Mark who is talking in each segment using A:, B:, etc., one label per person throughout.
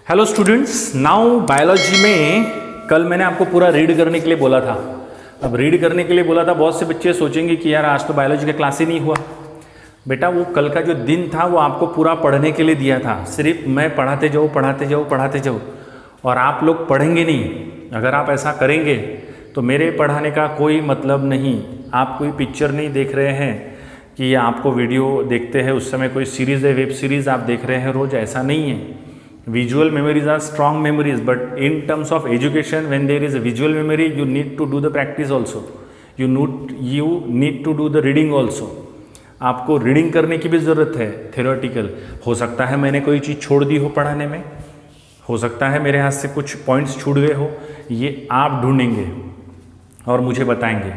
A: Hello students, now biology में कल मैंने आपको पूरा रीड करने के लिए बोला था। अब रीड करने के लिए बोला था, बहुत से बच्चे सोचेंगे कि यार आज तो बायोलॉजी का क्लास ही नहीं हुआ। बेटा वो कल का जो दिन था वो आपको पूरा पढ़ने के लिए दिया था। सिर्फ मैं पढ़ाते जाऊँ पढ़ाते जाऊँ पढ़ाते जाऊँ और आप लोग पढ़ेंगे नहीं। अगर आप ऐसा करेंगे तो मेरे पढ़ाने का कोई मतलब नहीं। आप कोई पिक्चर नहीं देख रहे हैं कि आपको वीडियो देखते हैं उस समय कोई सीरीज़ है, वेब सीरीज़ आप देख रहे हैं रोज़, ऐसा नहीं है। Visual memories are strong memories, but in terms of education, when there is a visual memory, you need to do the practice also. You need to do the reading also. आपको reading करने की भी ज़रूरत है। Theoretical हो सकता है मैंने कोई चीज़ छोड़ दी हो पढ़ाने में, हो सकता है मेरे हाथ से कुछ पॉइंट्स छूट गए हो, ये आप ढूंढेंगे और मुझे बताएंगे।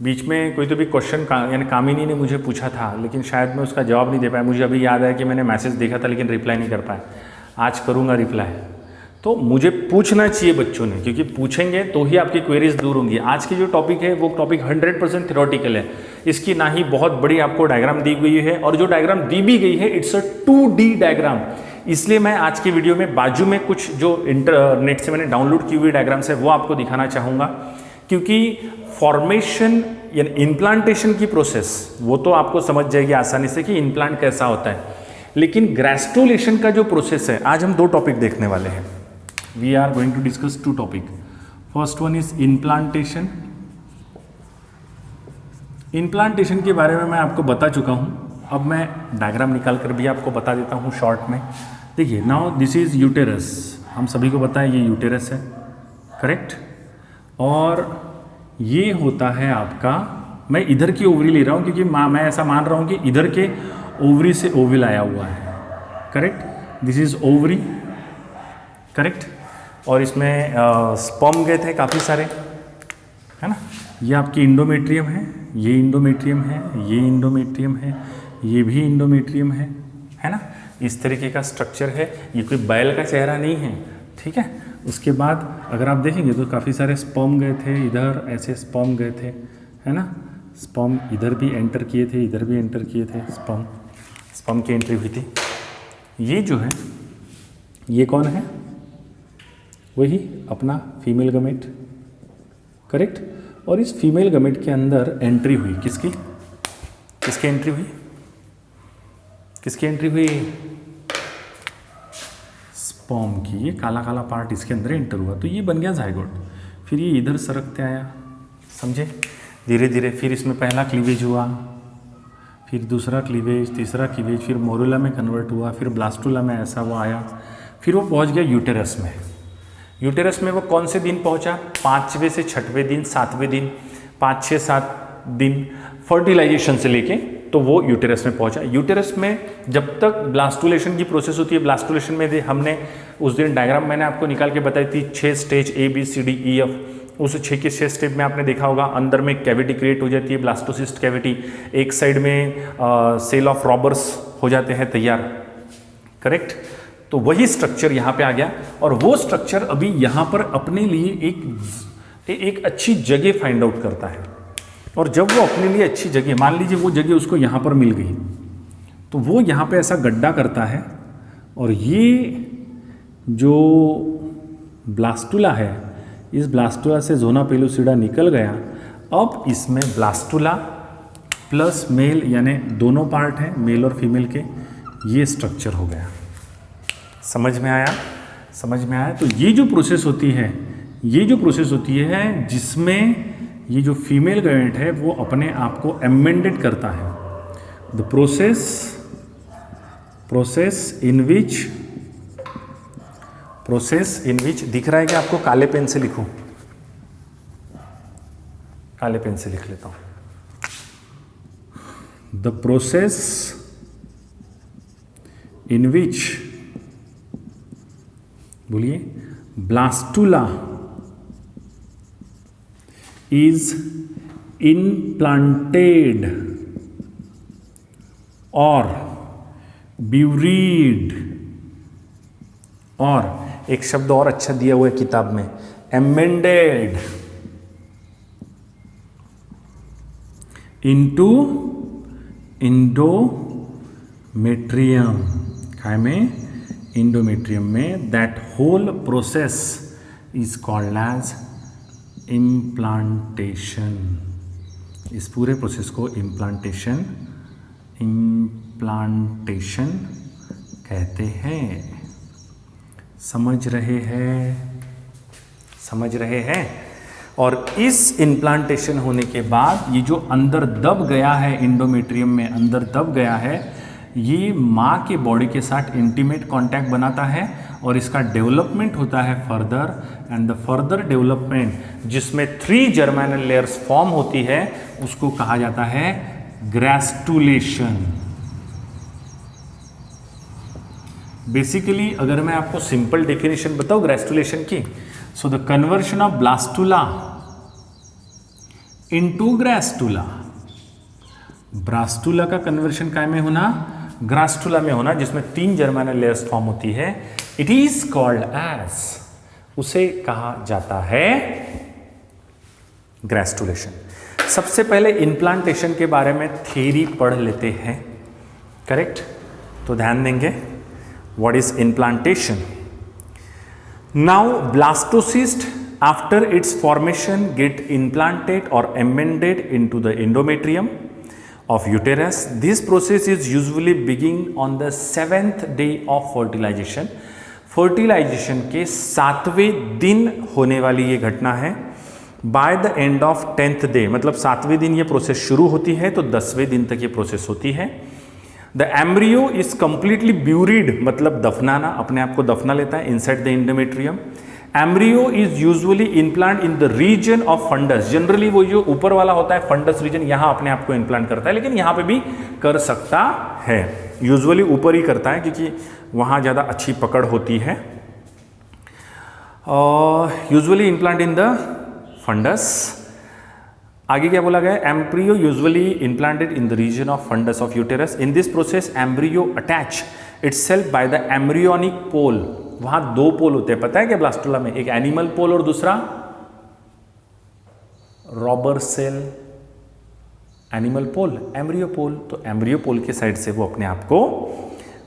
A: बीच में कोई तो भी क्वेश्चन यानी कामिनी ने मुझे पूछा था, लेकिन शायद मैं उसका जवाब नहीं दे पाया। मुझे अभी याद है कि मैंने मैसेज देखा था लेकिन रिप्लाई नहीं कर पाया। आज करूँगा रिप्लाई। तो मुझे पूछना चाहिए बच्चों ने, क्योंकि पूछेंगे तो ही आपकी क्वेरीज दूर होंगी। आज की जो टॉपिक है वो टॉपिक 100% थ्योरेटिकल है। इसकी ना ही बहुत बड़ी आपको डायग्राम दी गई है, और जो डायग्राम दी भी गई है इट्स अ 2D डायग्राम। इसलिए मैं आज की वीडियो में बाजू में कुछ जो इंटरनेट से मैंने डाउनलोड की हुई डायग्राम्स है वो आपको दिखाना चाहूँगा, क्योंकि फॉर्मेशन यानी इम्प्लांटेशन की प्रोसेस वो तो आपको समझ जाएगी आसानी से कि इम्प्लांट कैसा होता है, लेकिन ग्रेस्टुलेशन का जो प्रोसेस है, आज हम दो टॉपिक देखने वाले हैं। We are going to discuss two topic. First one is implantation. Implantation के बारे में मैं आपको बता चुका हूँ। अब मैं डायग्राम निकाल कर भी आपको बता देता हूँ शॉर्ट में। देखिए, नाउ दिस इज यूटेरस। हम सभी को पता है ये यूटेरस है, करेक्ट। और ये होता है आपका, मैं इधर की ओवरी ले रहा हूँ क्योंकि मैं ऐसा मान रहा हूँ कि इधर के ओवरी से ओविल आया हुआ है, correct. This is ovary, correct. और इसमें स्पर्म गए थे काफ़ी सारे, है ना। ये आपकी इंडोमेट्रियम है, ये इंडोमेट्रियम है, ये इंडोमेट्रियम है, ये भी इंडोमेट्रियम है ना। इस तरीके का स्ट्रक्चर है। ये कोई बैल का चेहरा नहीं है, ठीक है। उसके बाद अगर आप देखेंगे तो काफ़ी सारे स्पर्म गए थे, इधर ऐसे स्पर्म गए थे, है ना। स्पर्म इधर भी एंटर किए थे, इधर भी एंटर किए थे, स्पर्म की एंट्री हुई थी। ये जो है ये कौन है? वही अपना फीमेल गमेट, करेक्ट। और इस फीमेल गमेट के अंदर एंट्री हुई किसकी? किसकी एंट्री हुई? किसकी एंट्री हुई? स्पर्म की। ये काला काला पार्ट इसके अंदर एंटर हुआ तो ये बन गया जाइगोट। फिर ये इधर सरकते आया, समझे, धीरे धीरे। फिर इसमें पहला क्लीवेज हुआ, फिर दूसरा क्लीवेज, तीसरा क्लीवेज, फिर मोरुला में कन्वर्ट हुआ, फिर ब्लास्टुला में ऐसा वो आया, फिर वो पहुंच गया यूटेरस में। यूटेरस में वो कौन से दिन पहुंचा? 5वें से 6वें दिन, 7वें दिन, 5, 6, 7 दिन फर्टिलाइजेशन से लेके तो वो यूटेरस में पहुंचा। यूटेरस में जब तक ब्लास्टुलेशन की प्रोसेस होती है, ब्लास्टुलेशन में हमने उस दिन डायग्राम मैंने आपको निकाल के बताई थी, 6 स्टेज ABCDEF। उस 6 के 6 स्टेप में आपने देखा होगा अंदर में कैविटी क्रिएट हो जाती है, ब्लास्टोसिस्ट कैविटी। एक साइड में सेल ऑफ रॉबर्स हो जाते हैं तैयार, करेक्ट। तो वही स्ट्रक्चर यहाँ पे आ गया, और वो स्ट्रक्चर अभी यहाँ पर अपने लिए एक अच्छी जगह फाइंड आउट करता है। और जब वो अपने लिए अच्छी जगह, मान लीजिए वो जगह उसको यहाँ पर मिल गई, तो वो यहाँ पे ऐसा गड्ढा करता है, और ये जो ब्लास्टुला है, इस ब्लास्टुला से ज़ोना पेलुसिडा निकल गया। अब इसमें ब्लास्टुला प्लस मेल यानी दोनों पार्ट हैं, मेल और फीमेल के, ये स्ट्रक्चर हो गया। समझ में आया? समझ में आया? तो ये जो प्रोसेस होती है, ये जो प्रोसेस होती है जिसमें ये जो फीमेल गैमेट है वो अपने आप को एमेंडेड करता है। द प्रोसेस इन विच दिख रहा है कि आपको? काले पेन से लिखूं? काले पेन से लिख लेता हूं। द प्रोसेस इन विच, बोलिए, ब्लास्टुला इज इनप्लांटेड और ब्यूरीड, और एक शब्द और अच्छा दिया हुआ है किताब में, एमेंडेड इनटू इंडोमेट्रियम। काय में? इंडोमेट्रियम में, that whole process is called as implantation. इस पूरे प्रोसेस को इम्प्लांटेशन कहते हैं। समझ रहे हैं। और इस इम्प्लांटेशन होने के बाद ये जो अंदर दब गया है, इंडोमेट्रियम में अंदर दब गया है, ये माँ के बॉडी के साथ इंटीमेट कांटेक्ट बनाता है और इसका डेवलपमेंट होता है further, and the further development जिसमें 3 जर्मिनल लेयर्स फॉर्म होती है उसको कहा जाता है ग्रेस्टुलेशन। बेसिकली अगर मैं आपको सिंपल डेफिनेशन बताऊं ग्रेस्टुलेशन की, so the conversion of blastula into gastrula. Blastula का कन्वर्शन काय में होना, ग्रास्टुला में होना, जिसमें 3 जर्मिनल लेयर्स फॉर्म होती है। इट इज कॉल्ड एज, उसे कहा जाता है ग्रेस्टुलेशन। सबसे पहले इम्प्लांटेशन के बारे में थ्योरी पढ़ लेते हैं, करेक्ट? तो ध्यान देंगे, what is implantation. Now blastocyst after its formation get implanted और embedded into the endometrium of uterus. This process is usually begin on the 7th day of fertilization. Fertilization के 7वें दिन होने वाली ये घटना है। By the end of 10th day, मतलब 7वें दिन ये प्रोसेस शुरू होती है तो 10वें दिन तक ये प्रोसेस होती है। The embryo is completely buried, मतलब दफनाना, अपने आप को दफना लेता है inside the endometrium. Embryo is usually implant in the region of fundus. Generally वो जो ऊपर वाला होता है फंडस रीजन, यहां अपने आप को इम्प्लांट करता है, लेकिन यहां पे भी कर सकता है। यूजुअली ऊपर ही करता है क्योंकि वहां ज्यादा अच्छी पकड़ होती है। Usually implant in the fundus. आगे क्या बोला गया, embryo usually implanted in the region of fundus of uterus. In this process embryo attach itself by the embryonic pole. वहां 2 पोल होते हैं, पता है क्या ब्लास्टुला में, एक एनिमल पोल और दूसरा रॉबर सेल। एनिमल पोल, एम्ब्रियो पोल। तो एम्ब्रियो पोल के साइड से वो अपने आप को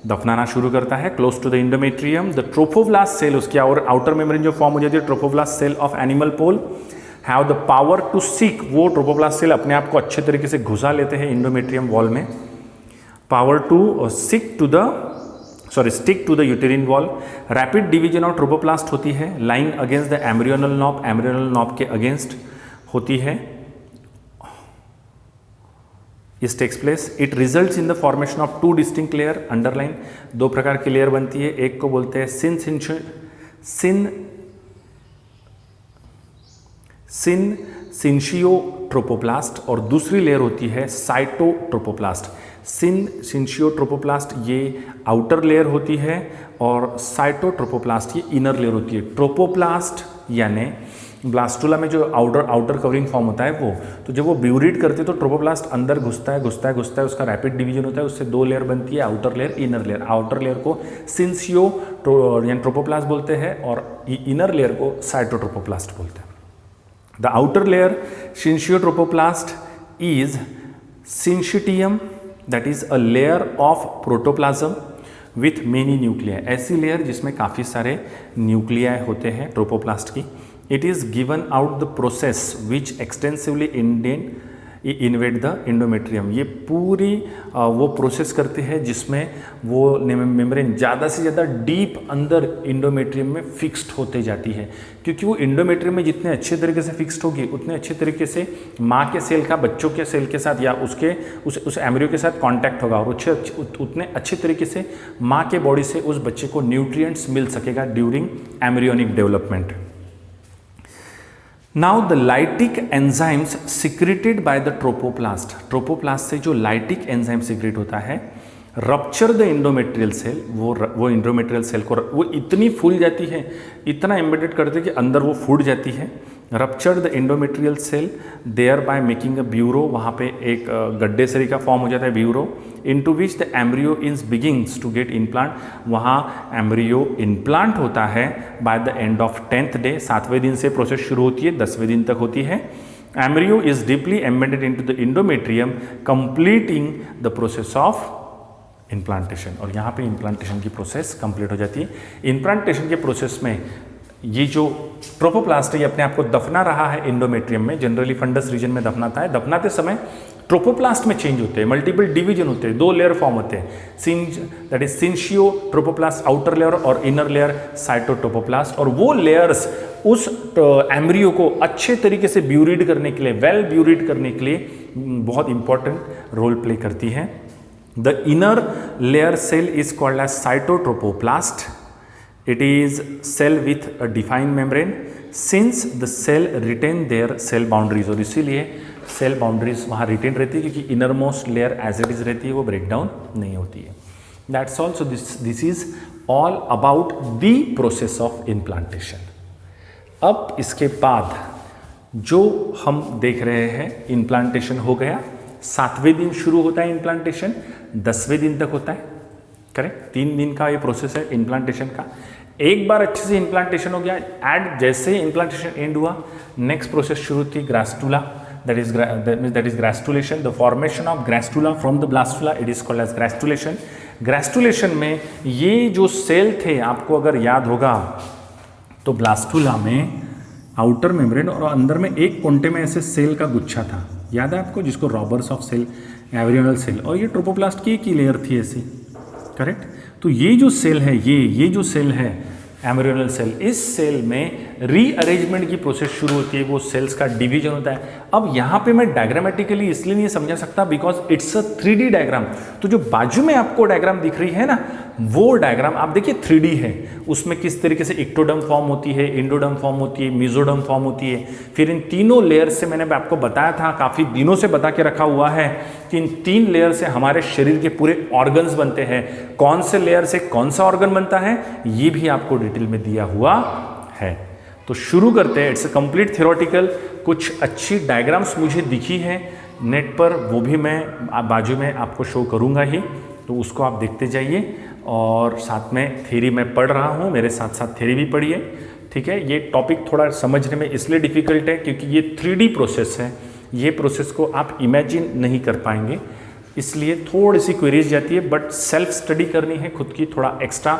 A: दफनाना शुरू करता है close to the endometrium. The trophoblast cell, उसकी आउटर मेम्ब्रेन जो फॉर्म हो जाती है, trophoblast cell of animal pole have the power to seek. वो ट्रोफोब्लास्ट सेल अपने आप को अच्छे तरीके से घुसा लेते हैं इंडोमेट्रियम वॉल में। Power to stick to the uterine wall. Rapid division of trophoblast होती है, lying against the embryonal knob, embryonal knob के अगेंस्ट होती है। इस takes place, it results in the formation of 2 distinct layer. Underline 2 प्रकार की layer बनती है, एक को बोलते हैं सिंशियोट्रोपोप्लास्ट और दूसरी लेयर होती है साइटोट्रोपोप्लास्ट। सिंशियोट्रोपोप्लास्ट ये आउटर लेयर होती है और साइटोट्रोपोप्लास्ट ये इनर लेयर होती है। ट्रोपोप्लास्ट यानी ब्लास्टुला में जो आउटर कवरिंग फॉर्म होता है वो, तो जब वो ब्यूरिड करते हैं तो ट्रोपोप्लास्ट अंदर घुसता है, उसका रैपिड डिवीजन होता है, उससे 2 लेयर बनती है, outer layer, inner layer. Outer layer को यानी ट्रोपोप्लास्ट बोलते हैं और इनर लेयर को साइटोट्रोपोप्लास्ट बोलते हैं। The outer layer syncytiotrophoblast is syncytium, that is a layer of protoplasm with many nuclei. ऐसी लेयर जिसमें काफ़ी सारे न्यूक्लियाई होते हैं ट्रोपोप्लास्ट की। It is given out the process which extensively invade the endometrium. ये पूरी वो प्रोसेस करती है जिसमें वो मेम्ब्रेन ज़्यादा से ज़्यादा डीप अंदर इंडोमेट्रियम में फिक्स्ड होते जाती है, क्योंकि वो इंडोमेट्रियम में जितने अच्छे तरीके से फिक्स्ड होगी उतने अच्छे तरीके से माँ के सेल का बच्चों के सेल के साथ या उस एम्ब्रियो के साथ कांटेक्ट होगा और उतने अच्छे तरीके से माँ के बॉडी से उस बच्चे को न्यूट्रिएंट्स मिल सकेगा during embryonic development. Now the lytic enzymes secreted by the ट्रोपोप्लास्ट। ट्रोपोप्लास्ट से जो लाइटिक एंजाइम सिक्रेट होता है रप्चर द इंडोमेट्रियल सेल। वो इंडोमेट्रियल सेल को वो इतनी फूल जाती है, इतना एम्बेडेड करते कि अंदर वो फूट जाती है। Rupture the endometrial cell thereby making a burrow. वहाँ पे एक गड्ढे सरी का फॉर्म हो जाता है burrow, into which the embryo is begins to get implant. वहाँ एम्ब्रियो इम्प्लांट होता है by the end of 10th day. 7वें दिन से प्रोसेस शुरू होती है, 10वें दिन तक होती है। Embryo is deeply embedded into the endometrium, completing the process of implantation, और यहाँ पे इम्प्लांटेशन की प्रोसेस कंप्लीट हो जाती है। इम्प्लांटेशन के प्रोसेस में ये जो ट्रोपोप्लास्ट है ये अपने आप को दफना रहा है एंडोमेट्रियम में, जनरली फंडस रीजन में दफनाता है। दफनाते समय ट्रोपोप्लास्ट में चेंज होते हैं, मल्टीपल डिवीजन होते हैं, 2 लेयर फॉर्म होते हैं, that is syncytiotrophoblast outer layer और इनर लेयर साइटोट्रोपोप्लास्ट। और वो लेयर्स उस एम्ब्रियो को अच्छे तरीके से ब्यूरिड करने के लिए, वेल ब्यूरिड करने के लिए बहुत इंपॉर्टेंट रोल प्ले करती है। The inner layer cell is called as cytotrophoblast. It is cell with a defined membrane since the cell retain their cell boundaries, और इसीलिए सेल बाउंड्रीज वहाँ रिटेन रहती है क्योंकि innermost layer as it is रहती है, वो break down नहीं होती है। That's all. So this is all about the process of implantation. अब इसके बाद जो हम देख रहे हैं, इम्प्लांटेशन हो गया, 7वें दिन शुरू होता है इम्प्लांटेशन, 10वें दिन तक होता है, करेक्ट। 3 दिन का ये प्रोसेस है इम्प्लांटेशन का। एक बार अच्छे से इम्प्लांटेशन हो गया, जैसे ही इम्प्लांटेशन एंड हुआ, नेक्स्ट प्रोसेस शुरू थी gastrula, that is gastrulation, the formation of gastrula from the blastula, it is called as gastrulation. Gastrulation में ये जो सेल थे, आपको अगर याद होगा तो ब्लास्टुला में आउटर मेम्ब्रेन और अंदर में एक कोंटे में ऐसे सेल का गुच्छा था, याद है आपको, जिसको रॉबर्स ऑफ सेल, एवरियोनल सेल, और ये ट्रोपोप्लास्ट की एक ही लेयर थी ऐसी, करेक्ट। तो ये जो सेल है, ये जो सेल है एम्ब्रियोनल सेल, इस सेल में रीअरेंजमेंट की प्रोसेस शुरू होती है, वो सेल्स का डिवीजन होता है। अब यहाँ पे मैं डायग्रामेटिकली इसलिए नहीं समझा सकता because it's a 3D diagram. तो जो बाजू में आपको डायग्राम दिख रही है ना, वो डायग्राम आप देखिए 3D है, उसमें किस तरीके से इक्टोडर्म फॉर्म होती है, इंडोडर्म फॉर्म होती है, मेसोडर्म फॉर्म होती है। फिर इन तीनों लेयर से मैंने आपको बताया था, काफ़ी दिनों से बता के रखा हुआ है कि इन 3 लेयर से हमारे शरीर के पूरे ऑर्गन्स बनते हैं। कौन से लेयर से कौन सा ऑर्गन बनता है, ये भी आपको डिटेल में दिया हुआ है। तो शुरू करते हैं। It's a complete theoretical. कुछ अच्छी डायग्राम्स मुझे दिखी है नेट पर, वो भी मैं बाजू में आपको शो करूंगा ही, तो उसको आप देखते जाइए। और साथ में थ्योरी मैं पढ़ रहा हूँ, मेरे साथ साथ थ्योरी भी पढ़िए, ठीक है। ये टॉपिक थोड़ा समझने में इसलिए डिफिकल्ट है क्योंकि ये 3D प्रोसेस है, ये प्रोसेस को आप इमेजिन नहीं कर पाएंगे, इसलिए थोड़ी सी क्वेरीज जाती है। बट सेल्फ स्टडी करनी है, खुद की थोड़ा एक्स्ट्रा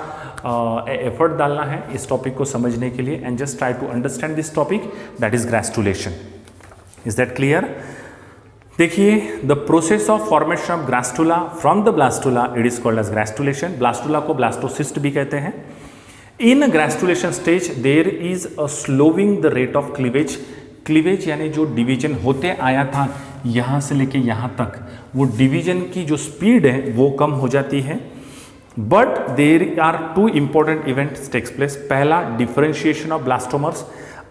A: एफर्ट डालना है इस टॉपिक को समझने के लिए। And just try to understand this topic, that is gastrulation. Is that clear? देखिए, the process of formation of gastrula from the blastula, it is called as gastrulation. Blastula को blastocyst भी कहते हैं। In gastrulation stage there is a slowing the rate of cleavage. Cleavage यानी जो division होते आया था यहाँ से लेके यहाँ तक, वो डिवीजन की जो स्पीड है वो कम हो जाती है। But there are 2 important events takes place. पहला, डिफरेंशिएशन ऑफ ब्लास्टोमर्स,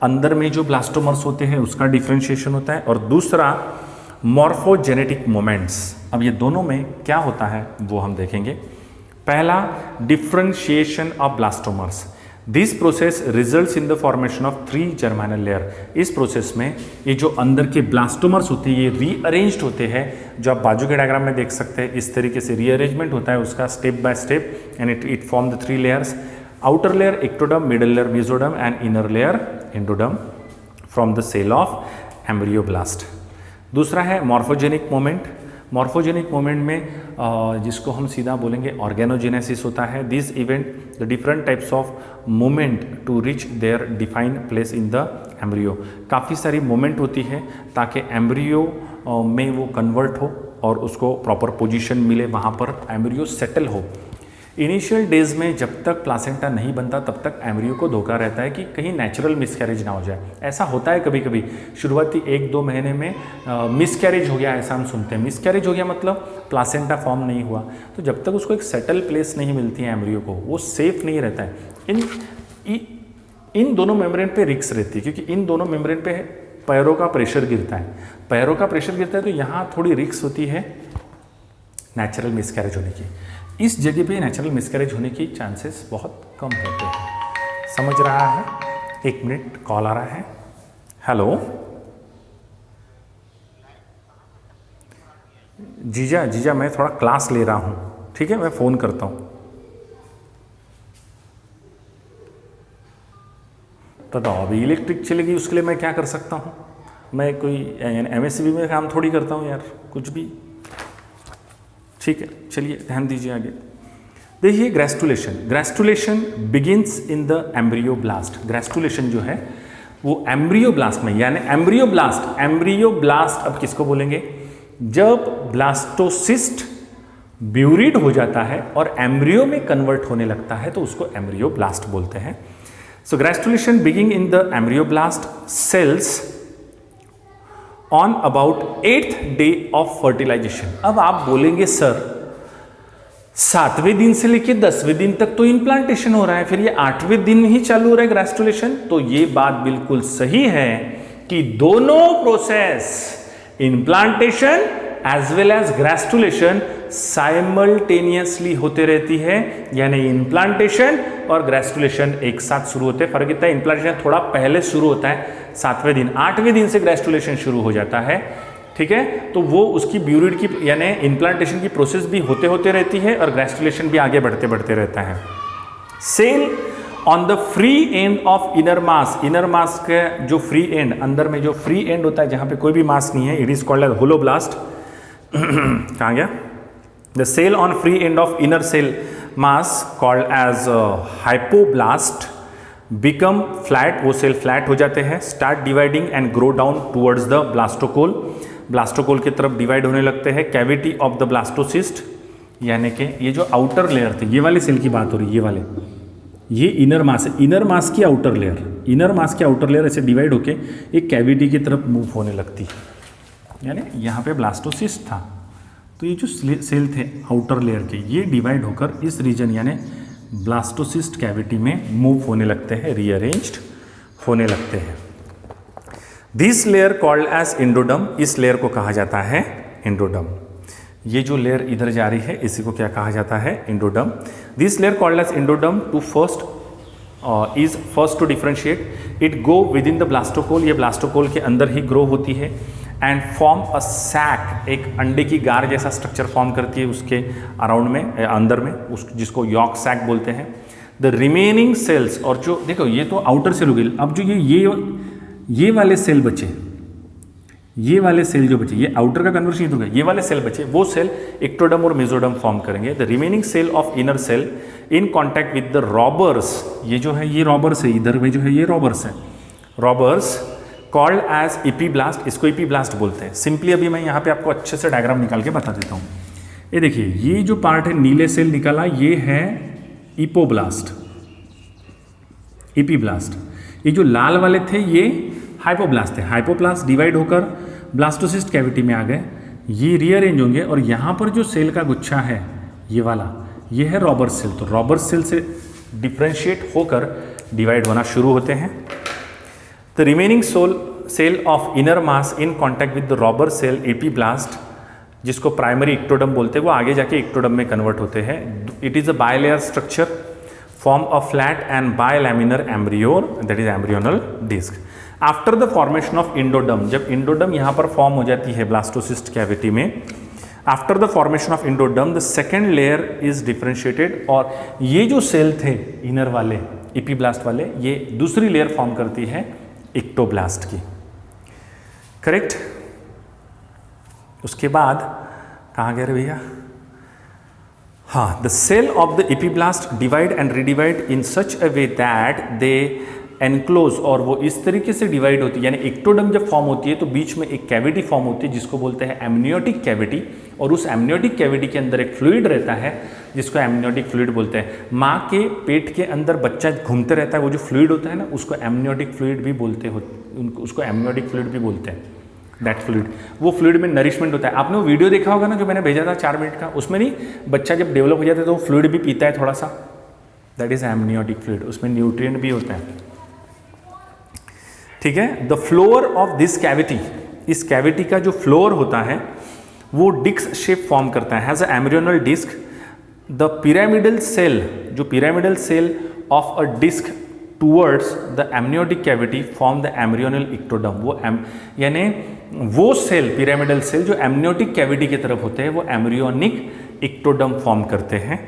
A: अंदर में जो ब्लास्टोमर्स होते हैं उसका डिफरेंशिएशन होता है। और दूसरा, मॉर्फोजेनेटिक मोमेंट्स। अब ये दोनों में क्या होता है वो हम देखेंगे। पहला, differentiation of blastomeres. This process results in the formation of 3 germinal layer. इस प्रोसेस में ये जो अंदर के ब्लास्टोमर्स होते हैं ये रीअरेंज्ड होते हैं, जो आप बाजू के डायग्राम में देख सकते हैं। इस तरीके से रीअरेंजमेंट होता है उसका step by step, and it form the 3 layers, outer layer ectoderm, middle layer mesoderm and inner layer endoderm from the cell of embryoblast. दूसरा है मॉर्फोजेनिक मोमेंट। मॉर्फोजेनिक मोमेंट में जिसको हम सीधा बोलेंगे ऑर्गेनोजेनेसिस होता है। This event the different types of moment to reach their defined place in the embryo. काफ़ी सारी मोमेंट होती है ताकि एम्ब्रियो में वो कन्वर्ट हो और उसको प्रॉपर पोजीशन मिले, वहाँ पर एम्ब्रियो सेटल हो। इनिशियल डेज में जब तक प्लासेंटा नहीं बनता तब तक एम्ब्रियो को धोखा रहता है कि कहीं नेचुरल मिसकैरेज ना हो जाए। ऐसा होता है कभी कभी, शुरुआती 1-2 महीने में मिसकैरेज हो गया, ऐसा हम सुनते हैं। मिसकैरेज हो गया मतलब प्लासेंटा फॉर्म नहीं हुआ। तो जब तक उसको एक सेटल प्लेस नहीं मिलती है एम्ब्रियो को, वो सेफ नहीं रहता है। इन दोनों मेम्ब्रेन पे रिस्क रहती है क्योंकि इन दोनों मेम्ब्रेन पे पैरों का प्रेशर गिरता है। पैरों का प्रेशर गिरता है तो यहाँ थोड़ी रिस्क होती है नेचुरल मिसकैरेज होने की। इस जगह पे नेचुरल मिसकैरेज होने की चांसेस बहुत कम होते हैं। समझ रहा है? 1 मिनट, कॉल आ रहा है। हेलो जीजा मैं थोड़ा क्लास ले रहा हूँ, ठीक है, मैं फ़ोन करता हूँ। बताओ, अभी इलेक्ट्रिक चली गई, उसके लिए मैं क्या कर सकता हूँ? मैं कोई MSCB में काम थोड़ी करता हूँ यार, कुछ भी। ठीक है, चलिए ध्यान दीजिए आगे। देखिए ग्रेस्टुलेशन बिगिंस इन द एम्ब्रियोब्लास्ट। ग्रेस्टुलेशन जो है वो एम्ब्रियोब्लास्ट में, यानी एम्ब्रियोब्लास्ट अब किसको बोलेंगे? जब ब्लास्टोसिस्ट ब्यूरिड हो जाता है और एम्ब्रियो में कन्वर्ट होने लगता है तो उसको एम्ब्रियोब्लास्ट बोलते हैं। So gastrulation begin in the embryoblast cells on about 8th day of fertilization. अब आप बोलेंगे सर 7वें दिन से लेकर 10वें दिन तक तो इम्प्लांटेशन हो रहा है, फिर ये 8वें दिन ही चालू हो रहा है ग्रेस्टुलेशन। तो ये बात बिल्कुल सही है कि दोनों process, implantation as well as gastrulation, simultaneously होते रहती है, यानी इम्प्लांटेशन और ग्रेस्टुलेशन एक साथ शुरू होते हैं। फर्क इतना है, इम्प्लांटेशन थोड़ा पहले शुरू होता है 7वें दिन, 8वें दिन से ग्रेस्टुलेशन शुरू हो जाता है, ठीक है। तो वो उसकी ब्यूरिड की यानी इम्प्लांटेशन की प्रोसेस भी होते होते रहती है और ग्रेस्टुलेशन भी आगे बढ़ते बढ़ते रहता है। Cell on the free end of inner mass के जो फ्री एंड, अंदर में जो फ्री एंड होता है जहां पे कोई भी मास नहीं है, it is called as holoblast. कहाँ गया? The cell on free end of inner cell mass called as hypoblast become flat, वो सेल फ्लैट हो जाते हैं, start dividing and grow down towards the blastocoel, blastocoel की तरफ डिवाइड होने लगते हैं। कैविटी ऑफ द ब्लास्टोसिस्ट, यानी कि ये जो आउटर लेयर थे, ये वाले सेल की बात हो रही है, ये वाले, ये इनर मास है, इनर मास की आउटर लेयर, इनर मास की आउटर लेयर ऐसे डिवाइड होके एक कैविटी की तरफ मूव होने लगती है। यानी यहाँ पे ब्लास्टोसिस्ट था, तो ये जो सेल थे आउटर लेयर के, ये डिवाइड होकर इस रीजन यानी ब्लास्टोसिस्ट कैविटी में मूव होने लगते हैं, रीअरेंज्ड होने लगते हैं। दिस लेयर कॉल्ड एज इंडोडम, इस लेयर को कहा जाता है इंडोडम। ये जो लेयर इधर जा रही है इसी को क्या कहा जाता है? Endoderm. This layer called as endoderm to first to differentiate, it go within the blastocoel, ये ब्लास्टोकोल के अंदर ही ग्रो होती है, एंड फॉर्म अ सैक, एक अंडे की गार जैसा स्ट्रक्चर फॉर्म करती है उसके अराउंड में, अंदर में, उस जिसको यॉर्क सैक बोलते हैं। द रिमेनिंग सेल्स, और जो देखो ये तो आउटर सेल हो गई, अब जो ये वाले सेल बचे, ये वाले सेल जो बचे, ये आउटर का कन्वर्शन इधर गया, ये वाले सेल बचे, वो सेल इक्टोडम और मेसोडम फॉर्म करेंगे। The remaining cell of inner cell in contact with the Rauber's, ये जो है ये रॉबर्स है, इधर में जो है ये रॉबर्स है, रॉबर्स कॉल्ड एज इपीब्लास्ट, इसको इपीब्लास्ट बोलते हैं। सिंपली अभी मैं यहाँ पे आपको अच्छे से डायग्राम निकाल के बता देता हूँ। ये देखिए ये जो पार्ट है नीले सेल निकाला, ये है इपोब्लास्ट, इपीब्लास्ट। ये जो लाल वाले थे ये हाइपोब्लास्ट थे, हाइपोब्लास्ट डिवाइड होकर ब्लास्टोसिस्ट कैविटी में आ गए, ये रीअरेंज होंगे, और यहाँ पर जो सेल का गुच्छा है ये वाला, ये है रॉबर्स सेल। तो रॉबर्स सेल से डिफ्रेंशिएट होकर डिवाइड होना शुरू होते हैं। The remaining cell of inner mass in contact with the Rauber cell epiblast, जिसको प्राइमरी इक्टोडम बोलते हैं, वो आगे जाके इक्टोडम में कन्वर्ट होते हैं। It is a bilayer structure, form a flat and bilaminar embryo, that is embryonal disc. After the formation of endoderm, जब इंडोडम यहाँ पर फॉर्म हो जाती है ब्लास्टोसिस्ट कैविटी में, after the formation of endoderm the second layer is differentiated, और ये जो सेल थे इनर वाले इपीब्लास्ट वाले, ये दूसरी लेयर फॉर्म करती है इक्टोब्लास्ट की, करेक्ट। उसके बाद कहाँ गए रे भैया? हाँ, the cell of the epiblast divide and redivide in such a way that they enclose, और वो इस तरीके से डिवाइड होती है, यानी इक्टोडम जब फॉर्म होती है तो बीच में एक कैविटी फॉर्म होती है जिसको बोलते हैं एमनियोटिक कैविटी, और उस एमनियोटिक कैविटी के अंदर एक फ्लूइड रहता है जिसको एमनियोटिक फ्लूइड बोलते हैं। माँ के पेट के अंदर बच्चा घूमते रहता है, वो जो फ्लूइड होता है ना, उसको एमनियोटिक फ्लूइड भी बोलते हो, उसको एमनियोटिक फ्लूइड भी बोलते हैं। दैट फ्लूइड, वो फ्लूइड में नरिशमेंट होता है। आपने वो वीडियो देखा होगा ना जो मैंने भेजा था 4 मिनट का, उसमें नहीं, बच्चा जब डेवलप हो जाता है तो वो फ्लूइड भी पीता है थोड़ा सा, दैट इज एमनियोटिक फ्लूइड, उसमें न्यूट्रिएंट भी होता है, ठीक है। The floor of this cavity, इस कैविटी का जो फ्लोर होता है वो डिस्क शेप फॉर्म करता है, has a embryonal disc. The pyramidal cell, जो pyramidal cell of a disc towards the amniotic cavity form the embryonal ectoderm, वो यानी वो सेल, पिरामिडल सेल जो एमनियोटिक कैविटी की तरफ होते हैं, वो एम्ब्रियोनिक इक्टोडम फॉर्म करते हैं,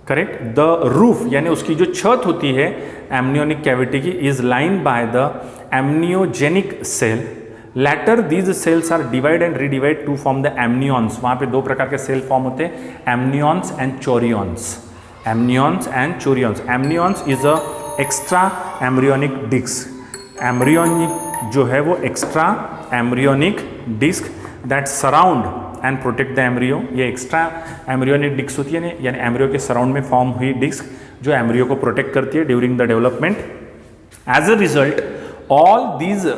A: करेक्ट। द रूफ, यानी उसकी जो छत होती है एमनियोनिक कैविटी की, is line by the amniogenic cell later these cells are divide and redivide to form the amnions. वहाँ पे दो प्रकार के सेल फॉर्म होते हैं, amnions and chorions. Amnions and chorions. Amnions is a extra embryonic disc. Embryonic जो है वो extra embryonic disc that surround and protect the embryo. ये एक्स्ट्रा एम्ब्रियोनिक डिस्क होती है ना, यानी एम्ब्रियो के सराउंड में फॉर्म हुई डिस्क जो एम्ब्रियो को प्रोटेक्ट करती है during the development. As a result all these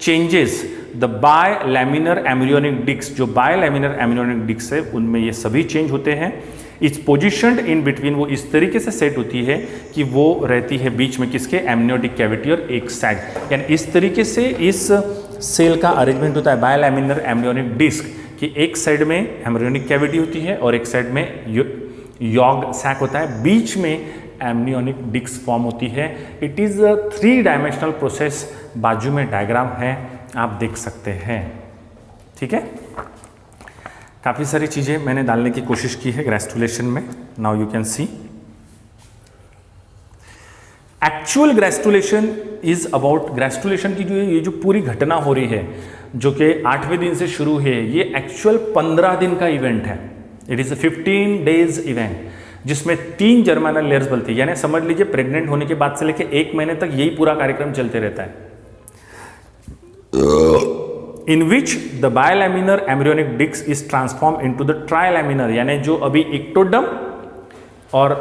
A: changes the bilaminar embryonic disc, जो बायलैमिनर एम्ब्रियोनिक डिस्क है उनमें ये सभी चेंज होते हैं। इट्स पोजिशनड इन बिटवीन, वो इस तरीके से सेट होती है कि वो रहती है बीच में किसके, एमनियोटिक कैविटी और एक साइड, यानी इस तरीके से इस सेल का अरेंजमेंट होता है बायलैमिनर एम्ब्रियोनिक डिस्क कि एक साइड में एम्ब्रियोनिक कैविटी होती है और एक साइड में यॉग सैक होता है, बीच में एम्नियोनिक डिस्क फॉर्म होती है। It is a 3 dimensional process. बाजू में डायग्राम है, आप देख सकते हैं। ठीक है, काफ़ी सारी चीज़ें मैंने डालने की कोशिश की है ग्रेस्टुलेशन में। Now you can see actual gastrulation is about, gastrulation की जो ये जो पूरी घटना हो रही है जो कि 8वें दिन से शुरू है, ये एक्चुअल 15 दिन का इवेंट है। It is a 15 days event जिसमें 3 जर्मिनल लेयर्स बनती है, यानी समझ लीजिए प्रेग्नेंट होने के बाद से लेकर 1 महीने तक यही पूरा कार्यक्रम चलते रहता है। in which the bilaminar embryonic disc is transformed into the trilaminar, यानी जो अभी इक्टोडम और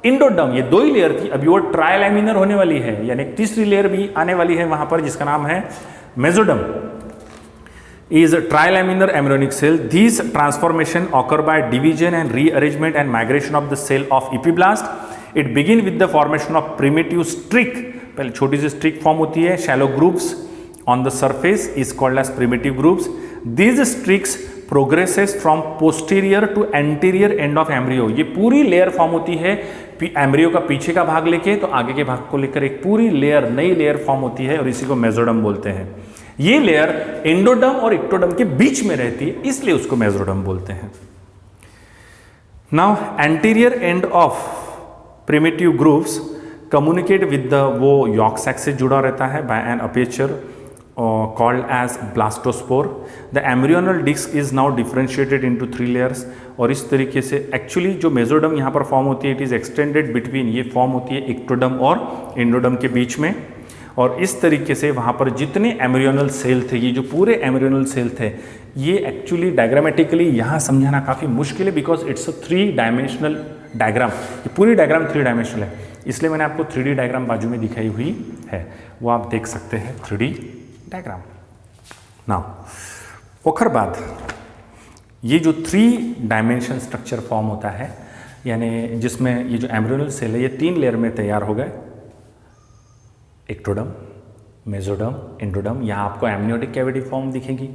A: इंडोडम ये 2 ही लेयर थी, अभी वो ट्राइलैमिनर होने वाली है, यानी एक तीसरी लेयर भी आने वाली है वहां पर जिसका नाम है mesoderm. is a trilaminar embryonic cell. These transformation occur by division and rearrangement and migration of the cell of epiblast. It begin with the formation of primitive streak. पहले छोटी सी streak फॉर्म होती है, shallow grooves on the surface is called as primitive grooves. These streaks progresses from posterior to anterior end of embryo. ये पूरी layer form होती है embryo का पीछे का भाग लेके तो आगे के भाग को लेकर एक पूरी लेयर, नई लेयर फॉर्म होती है और इसी को मेसोडम बोलते हैं। ये लेयर एंडोडम और इक्टोडम के बीच में रहती है, इसलिए उसको मेसोडम बोलते हैं। Now anterior end of primitive grooves communicate with the, वो यॉर्क सैक से जुड़ा रहता है by an aperture called as blastospore. The embryonal disc is now differentiated into 3 layers. और इस तरीके से एक्चुअली जो मेसोडम यहाँ पर फॉर्म होती है, इट इज़ एक्सटेंडेड बिटवीन, ये फॉर्म होती है इक्टोडम और एंडोडम के बीच में। और इस तरीके से वहाँ पर जितने एम्ब्रियोनल सेल थे, ये जो पूरे एम्ब्रियोनल सेल थे, ये एक्चुअली डायग्रामेटिकली यहाँ समझाना काफ़ी मुश्किल है because it's a 3 dimensional diagram. ये पूरी डायग्राम 3 डायमेंशनल है, इसलिए मैंने आपको 3D डायग्राम बाजू में दिखाई हुई है, वो आप देख सकते हैं 3D डायग्राम। नाउ ओखर बाद ये जो 3 डायमेंशन स्ट्रक्चर फॉर्म होता है, यानी जिसमें ये जो एम्ब्रियोनल सेल है ये 3 लेयर में तैयार हो गए, इक्टोडम, मेसोडम, एंडोडम। यहाँ आपको एमनियोटिक कैविटी फॉर्म दिखेगी,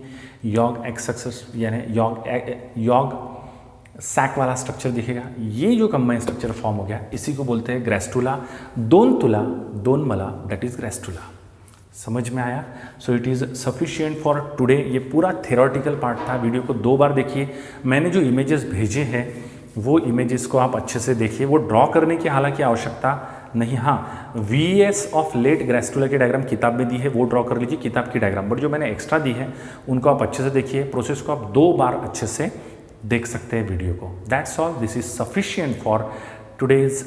A: यॉग एक्सेस यानी यॉग सैक वाला स्ट्रक्चर दिखेगा। ये जो कंबाइंड स्ट्रक्चर फॉर्म हो गया इसी को बोलते हैं ग्रेस्टुला, 2 तुला 2 मला, दैट इज ग्रेस्टुला। समझ में आया? So it is sufficient for today. ये पूरा थेरोटिकल पार्ट था, वीडियो को 2 बार देखिए। मैंने जो इमेजेस भेजे हैं वो इमेजेस को आप अच्छे से देखिए, वो ड्रॉ करने की हालांकि आवश्यकता नहीं। हाँ, VS ऑफ लेट ग्रेस्टुला की डायग्राम किताब में दी है, वो ड्रॉ कर लीजिए किताब की डायग्राम, बट जो मैंने एक्स्ट्रा दी है उनको आप अच्छे से देखिए, प्रोसेस को आप 2 बार अच्छे से देख सकते हैं वीडियो को। That's all, this is sufficient for today's